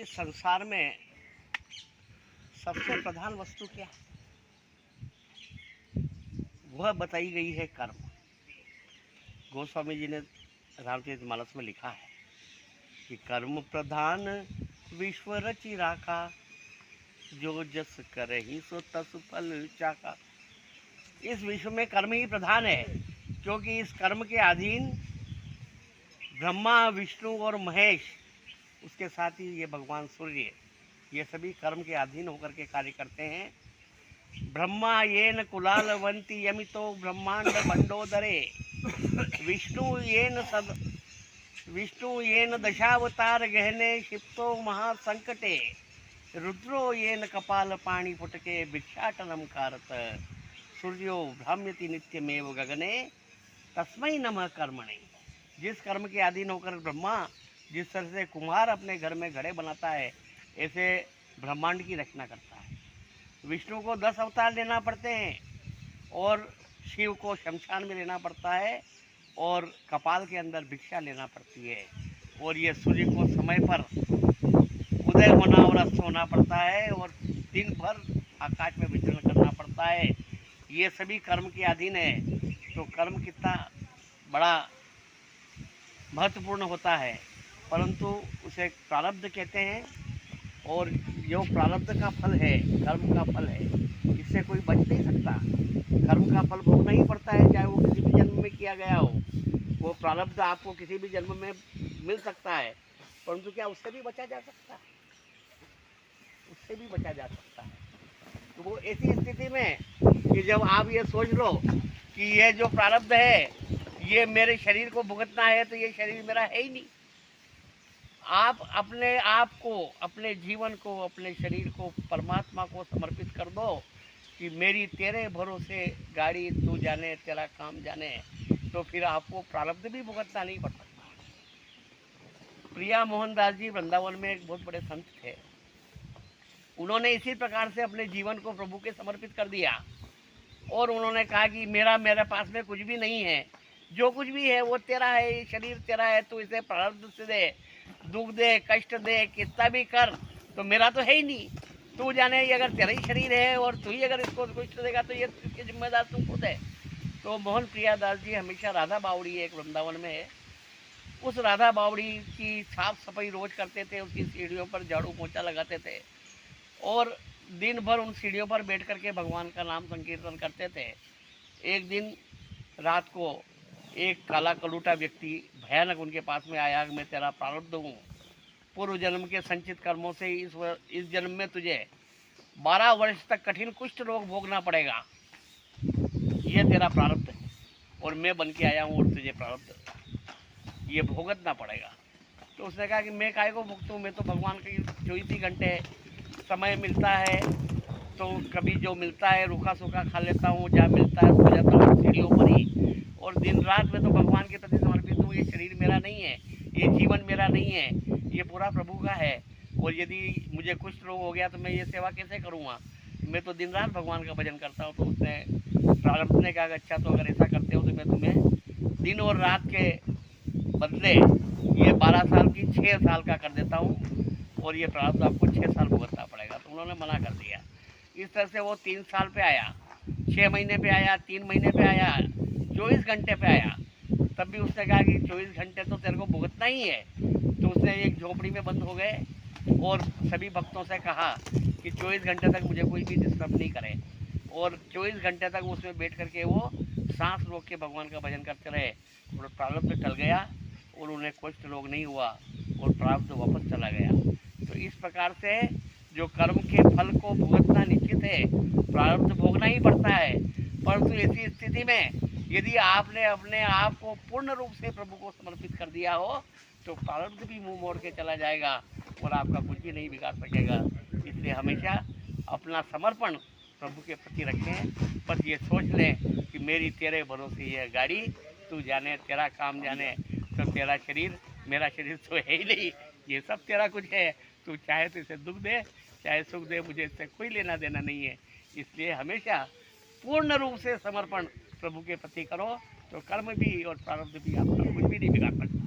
इस संसार में सबसे प्रधान वस्तु क्या है? वह बताई गई है कर्म। गोस्वामी जी ने रामचरितमानस में लिखा है कि कर्म प्रधान विश्व रचि राखा, जो जस करहि सो तस फल चाखा। इस विश्व में कर्म ही प्रधान है, क्योंकि इस कर्म के अधीन ब्रह्मा, विष्णु और महेश, उसके साथ ही ये भगवान सूर्य, ये सभी कर्म के अधीन होकर के कार्य करते हैं। ब्रह्मा येन कुलालवंती यमितो ब्रह्मांड मंडोदरे, विष्णु येन दशावतार गहने क्षिप्तो महासंकटे, रुद्रो येन कपाल पाणी पुटके भिक्षाटनम कारत, सूर्यो भ्राम्यति नित्यमेव गगने तस्मै नमः कर्मणे। जिस कर्म के अधीन होकर ब्रह्मा जिस तरह से कुम्हार अपने घर में घड़े बनाता है, ऐसे ब्रह्मांड की रचना करता है। विष्णु को 10 अवतार लेना पड़ते हैं और शिव को शमशान में लेना पड़ता है और कपाल के अंदर भिक्षा लेना पड़ती है, और ये सूर्य को समय पर उदय होना और अस्त होना पड़ता है और दिन भर आकाश में विचरण करना पड़ता है। ये सभी कर्म के अधीन है। तो कर्म कितना बड़ा महत्वपूर्ण होता है, परंतु उसे प्रारब्ध कहते हैं, और जो प्रारब्ध का फल है, कर्म का फल है, इससे कोई बच नहीं सकता। कर्म का फल भोगना ही पड़ता है, चाहे वो किसी भी जन्म में किया गया हो। वो प्रारब्ध आपको किसी भी जन्म में मिल सकता है, परंतु क्या उससे भी बचा जा सकता है? उससे भी बचा जा सकता है। तो वो ऐसी स्थिति में कि जब आप ये सोच लो कि ये जो प्रारब्ध है ये मेरे शरीर को भुगतना है, तो ये शरीर मेरा है ही नहीं। आप अपने आप को, अपने जीवन को, अपने शरीर को परमात्मा को समर्पित कर दो कि मेरी तेरे भरोसे गाड़ी, तू जाने तेरा काम जाने, तो फिर आपको प्रारब्ध भी भुगतना नहीं पड़ सकता। प्रिया मोहन दास जी वृंदावन में एक बहुत बड़े संत थे। उन्होंने इसी प्रकार से अपने जीवन को प्रभु के समर्पित कर दिया और उन्होंने कहा कि मेरे पास में कुछ भी नहीं है, जो कुछ भी है वो तेरा है, ये शरीर तेरा है, तू इसे प्रारब्ध से दे, दुख दे, कष्ट दे, कितना भी कर, तो मेरा तो है ही नहीं। तू जाने, ये अगर तेरा ही शरीर है और तू ही अगर इसको कष्ट देगा तो ये इसकी जिम्मेदार तू खुद है। तो मोहन प्रिया दास जी हमेशा राधा बावड़ी एक वृंदावन में है, उस राधा बावड़ी की साफ सफाई रोज करते थे, उसकी सीढ़ियों पर झाड़ू पोंछा लगाते थे और दिन भर उन सीढ़ियों पर बैठ करके भगवान का नाम संकीर्तन करते थे। एक दिन रात को एक काला कलूटा व्यक्ति भयानक उनके पास में आया, मैं तेरा प्रारब्ध हूँ, पूर्व जन्म के संचित कर्मों से इस जन्म में तुझे 12 वर्ष तक कठिन कुष्ठ रोग भोगना पड़ेगा, ये तेरा प्रारब्ध है और मैं बन के आया हूँ और तुझे प्रारब्ध ये भोगतना पड़ेगा। तो उसने कहा कि मैं काहे को भुगतूँ, मैं तो भगवान के 24 घंटे समय मिलता है तो कभी जो मिलता है रूखा सूखा खा लेता हूँ, जहाँ मिलता है सो जाता हूँ सीढ़ियों पर ही, और दिन रात में तो भगवान के प्रति समर्पित हूँ। ये शरीर मेरा नहीं है, ये जीवन मेरा नहीं है, ये पूरा प्रभु का है, और यदि मुझे कुछ रोग हो गया तो मैं ये सेवा कैसे करूँगा? मैं तो दिन रात भगवान का भजन करता हूँ। तो उसने प्रारब्ध ने कहा, अच्छा तो अगर ऐसा करते हो तो मैं तुम्हें दिन और रात के बदले ये 12 साल की 6 साल का कर देता हूँ और ये प्रारब्ध आपको 6 साल भुगतना पड़ेगा। तो उन्होंने मना कर दिया। इस तरह से वो 3 साल पे आया, 6 महीने पे आया, 3 महीने पे आया, 24 घंटे पे आया, तब भी उसने कहा कि 24 घंटे तो तेरे को भुगतना ही है। तो उसने एक झोपड़ी में बंद हो गए और सभी भक्तों से कहा कि 24 घंटे तक मुझे कोई भी डिस्टर्ब नहीं करे, और 24 घंटे तक उसमें बैठ करके वो सांस रोक के भगवान का भजन करते रहे और प्रारब्ध टल गया और उन्हें कुछ रोग नहीं हुआ और प्रारब्ध वापस चला गया। तो इस प्रकार से जो कर्म के फल को भुगतना निश्चित है, प्रारब्ध भोगना ही पड़ता है, परंतु ऐसी स्थिति में यदि आपने अपने आप को पूर्ण रूप से प्रभु को समर्पित कर दिया हो तो प्रारब्ध भी मुंह मोड़ के चला जाएगा और आपका कुछ भी नहीं बिगाड़ सकेगा। इसलिए हमेशा अपना समर्पण प्रभु के प्रति रखें। बस ये सोच लें कि मेरी तेरे भरोसे ये गाड़ी, तू जाने तेरा काम जाने, तो तेरा शरीर मेरा शरीर तो है ही नहीं, ये सब तेरा कुछ है। तू चाहे तो इसे दुख दे चाहे सुख दे, मुझे इससे कोई लेना देना नहीं है। इसलिए हमेशा पूर्ण रूप से समर्पण प्रभु के प्रति करो, तो कर्म भी और प्रारब्ध भी आपका कुछ भी नहीं बिगाड़ सकता।